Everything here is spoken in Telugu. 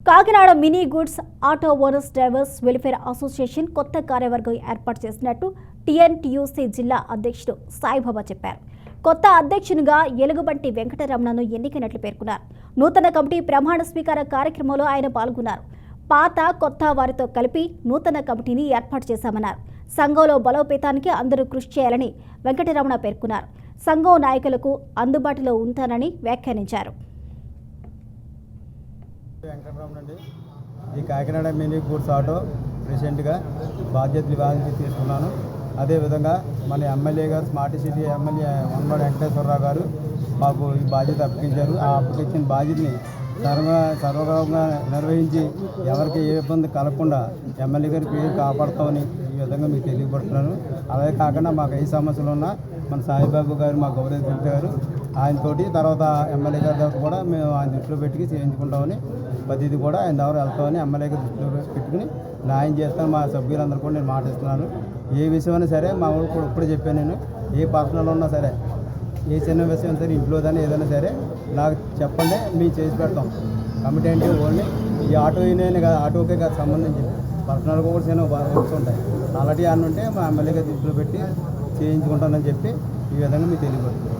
Kakinada mini goods auto owners drivers welfare association కొత్త కార్యవర్గం ఏర్పాటు చేసినట్టు టీఎన్టీయూసీ జిల్లా అధ్యక్షుడు సాయిబాబా చెప్పారు. కొత్త అధ్యక్షునిగా ఎలుగుబంటి వెంకటరమణను ఎన్నికైనట్లు పేర్కొన్నారు. నూతన కమిటీ ప్రమాణ స్వీకార కార్యక్రమంలో ఆయన పాల్గొన్నారు. పాత కొత్త వారితో కలిపి నూతన కమిటీని ఏర్పాటు చేశామన్నారు. సంఘంలో బలోపేతానికి అందరూ కృషి చేయాలని వెంకటరమణ పేర్కొన్నారు. సంఘం నాయకులకు అందుబాటులో ఉంటానని వ్యాఖ్యానించారు. వెంకటరమణ అండి. ఈ కాకినాడ మినీ గూడ్స్ ఆటో ప్రెసిడెంట్గా బాధ్యతలు తీసుకున్నాను. అదేవిధంగా మన ఎమ్మెల్యే గారు smart city MLA Vanamadi Venkateswararao గారు మాకు ఈ బాధ్యత అప్పగించారు. ఆ అప్పగించిన బాధ్యతని సర్వగౌరవంగా నిర్వహించి ఎవరికి ఏ ఇబ్బంది కలగకుండా ఎమ్మెల్యే గారి పేరు కాపాడుతామని ఈ విధంగా మీకు తెలియపడుతున్నాను. అలాగే కాకుండా మాకు ఏ సమస్యలు ఉన్నా మన సాయిబాబు గారు మా గౌరవ గారు ఆయనతోటి తర్వాత ఎమ్మెల్యే గారి దగ్గర కూడా మేము ఆయన దృష్టిలో పెట్టి చేయించుకుంటామని ప్రతిదీ కూడా ఆయన దగ్గర వెళ్తామని ఎమ్మెల్యే గారి దృష్టిలో పెట్టుకుని న్యాయం చేస్తాను. మా సభ్యులందరూ కూడా నేను మాటిస్తున్నాను. ఏ విషయమైనా సరే మా ఊరు కూడా ఇప్పుడే చెప్పాను. నేను ఏ పర్సనల్ ఉన్నా సరే ఏ చిన్న విషయం సరే ఇంట్లో కానీ ఏదైనా సరే నాకు చెప్పండి, మేము చేసి పెడతాం. కమిటీ అంటే ఓన్లీ ఈ ఆటో యూనియన్ కాదు, ఆటోకే కాదు సంబంధించి పర్సనల్గా కూడా చిన్న వర్క్స్ ఉంటాయి. అలాంటివి అన్నీ ఉంటే మా ఎమ్మెల్యే గారి దృష్టిలో పెట్టి చేయించుకుంటానని చెప్పి ఈ విధంగా మీకు తెలియబడుతుంది.